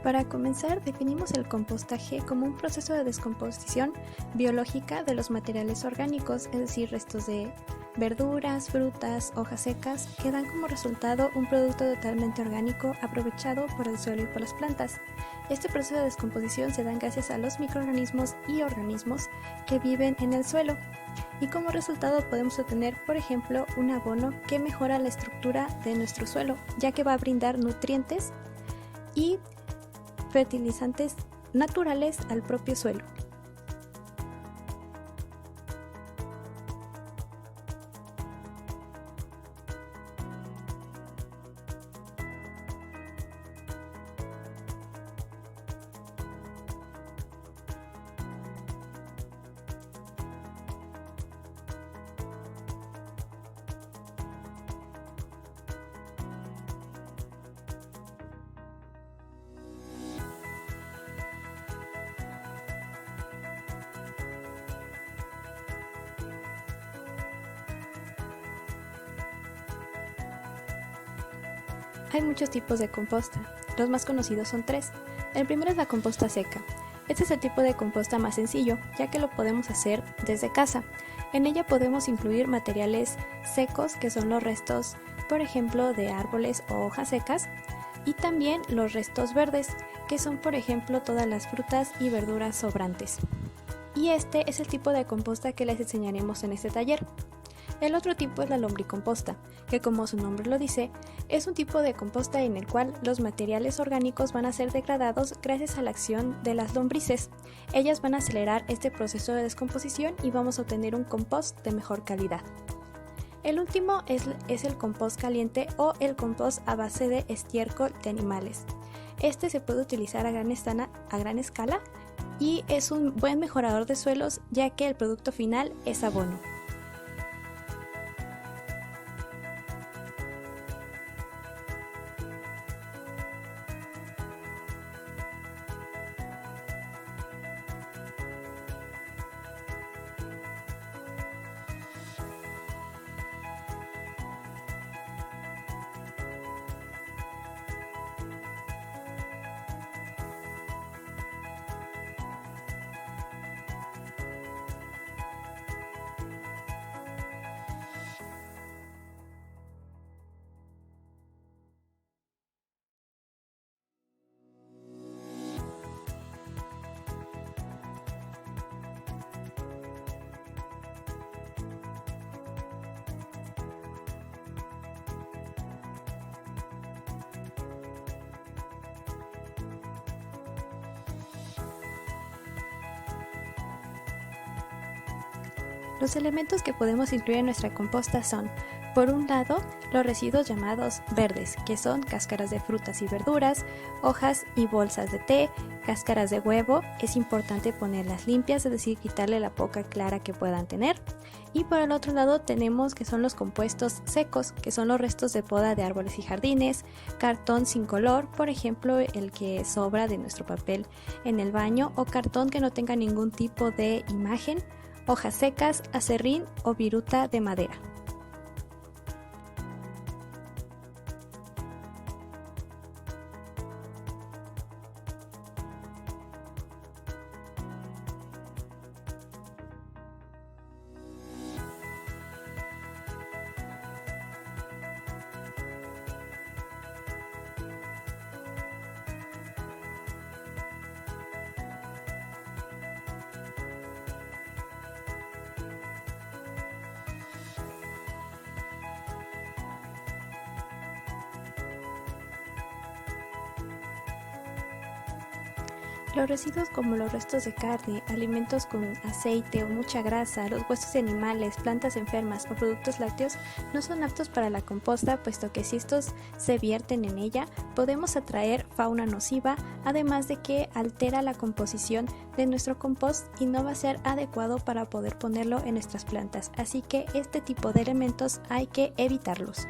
Para comenzar, definimos el compostaje como un proceso de descomposición biológica de los materiales orgánicos, es decir, restos de verduras, frutas, hojas secas, que dan como resultado un producto totalmente orgánico aprovechado por el suelo y por las plantas. Este proceso de descomposición se da gracias a los microorganismos y organismos que viven en el suelo. Y como resultado podemos obtener, por ejemplo, un abono que mejora la estructura de nuestro suelo, ya que va a brindar nutrientes y fertilizantes naturales al propio suelo. Hay muchos tipos de composta. Los más conocidos son 3. El primero es la composta seca. Este es el tipo de composta más sencillo, ya que lo podemos hacer desde casa. En ella podemos incluir materiales secos, que son los restos, por ejemplo, de árboles o hojas secas, y también los restos verdes, que son, por ejemplo, todas las frutas y verduras sobrantes. Y este es el tipo de composta que les enseñaremos en este taller. El otro tipo es la lombricomposta, que como su nombre lo dice, es un tipo de composta en el cual los materiales orgánicos van a ser degradados gracias a la acción de las lombrices. Ellas van a acelerar este proceso de descomposición y vamos a obtener un compost de mejor calidad. El último es el compost caliente o el compost a base de estiércol de animales. Este se puede utilizar a gran escala y es un buen mejorador de suelos, ya que el producto final es abono. Los elementos que podemos incluir en nuestra composta son, por un lado, los residuos llamados verdes, que son cáscaras de frutas y verduras, hojas y bolsas de té, cáscaras de huevo. Es importante ponerlas limpias, es decir, quitarle la poca clara que puedan tener. Y por el otro lado tenemos que son los compuestos secos, que son los restos de poda de árboles y jardines, cartón sin color, por ejemplo el que sobra de nuestro papel en el baño, o cartón que no tenga ningún tipo de imagen, hojas secas, acerrín o viruta de madera. Los residuos como los restos de carne, alimentos con aceite o mucha grasa, los huesos de animales, plantas enfermas o productos lácteos no son aptos para la composta, puesto que si estos se vierten en ella podemos atraer fauna nociva, además de que altera la composición de nuestro compost y no va a ser adecuado para poder ponerlo en nuestras plantas, así que este tipo de elementos hay que evitarlos.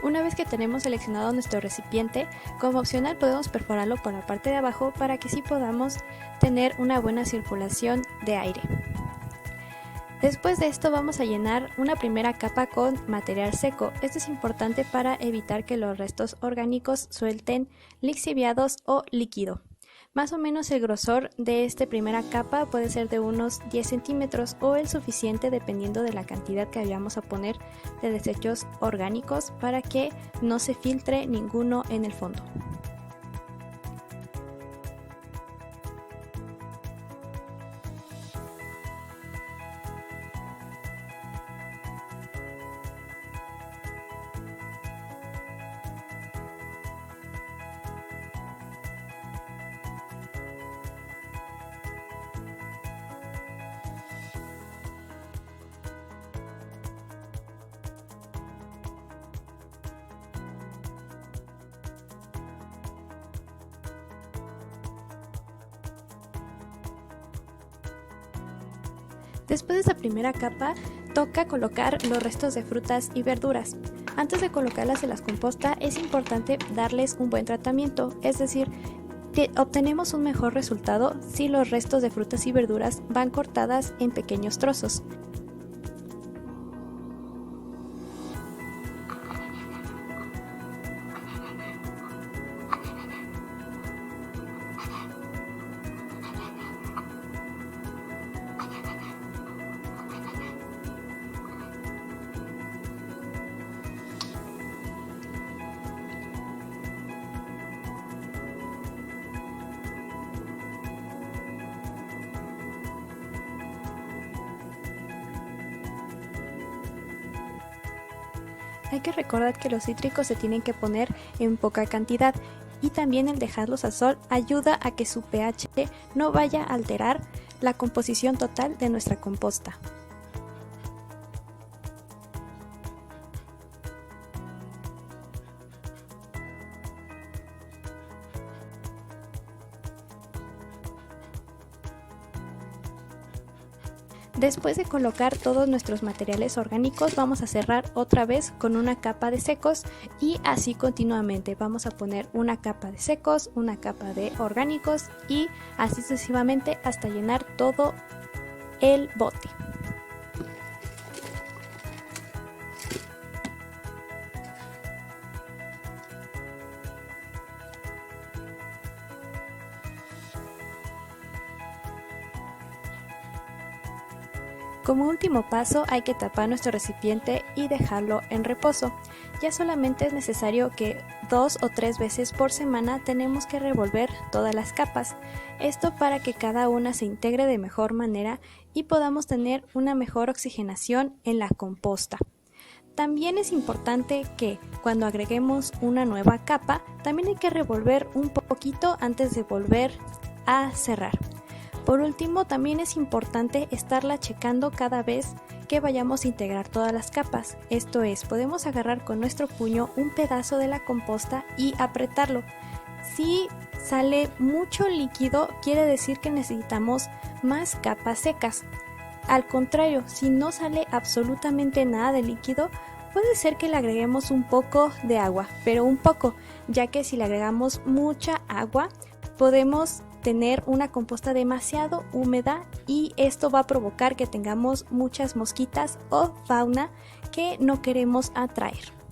Una vez que tenemos seleccionado nuestro recipiente, como opcional podemos perforarlo por la parte de abajo para que sí podamos tener una buena circulación de aire. Después de esto vamos a llenar una primera capa con material seco. Esto es importante para evitar que los restos orgánicos suelten lixiviados o líquido. Más o menos el grosor de esta primera capa puede ser de unos 10 centímetros o el suficiente dependiendo de la cantidad que vayamos a poner de desechos orgánicos para que no se filtre ninguno en el fondo. Después de esta primera capa, toca colocar los restos de frutas y verduras. Antes de colocarlas en la composta es importante darles un buen tratamiento, es decir, obtenemos un mejor resultado si los restos de frutas y verduras van cortadas en pequeños trozos. Hay que recordar que los cítricos se tienen que poner en poca cantidad y también el dejarlos al sol ayuda a que su pH no vaya a alterar la composición total de nuestra composta. Después de colocar todos nuestros materiales orgánicos, vamos a cerrar otra vez con una capa de secos y así continuamente. Vamos a poner una capa de secos, una capa de orgánicos y así sucesivamente hasta llenar todo el bote. Como último paso hay que tapar nuestro recipiente y dejarlo en reposo. Ya solamente es necesario que 2 o 3 veces por semana tenemos que revolver todas las capas. Esto para que cada una se integre de mejor manera y podamos tener una mejor oxigenación en la composta. También es importante que cuando agreguemos una nueva capa, también hay que revolver un poquito antes de volver a cerrar. Por último, también es importante estarla checando cada vez que vayamos a integrar todas las capas. Esto es, podemos agarrar con nuestro puño un pedazo de la composta y apretarlo. Si sale mucho líquido, quiere decir que necesitamos más capas secas. Al contrario, si no sale absolutamente nada de líquido, puede ser que le agreguemos un poco de agua, pero un poco, ya que si le agregamos mucha agua, podemos tener una composta demasiado húmeda y esto va a provocar que tengamos muchas mosquitas o fauna que no queremos atraer.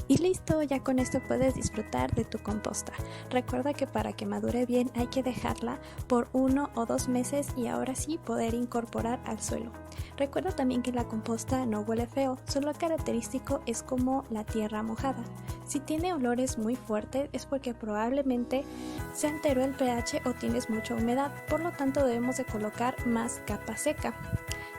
Y listo, ya con esto puedes disfrutar de tu composta. Recuerda que para que madure bien hay que dejarla por 1 o 2 meses y ahora sí poder incorporar al suelo. Recuerda también que la composta no huele feo, solo característico es como la tierra mojada. Si tiene olores muy fuertes es porque probablemente se alteró el pH o tienes mucha humedad, por lo tanto debemos de colocar más capa seca.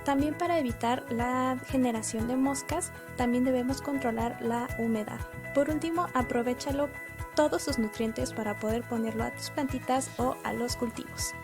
También para evitar la generación de moscas, también debemos controlar la humedad. Por último, aprovéchalo todos sus nutrientes para poder ponerlo a tus plantitas o a los cultivos.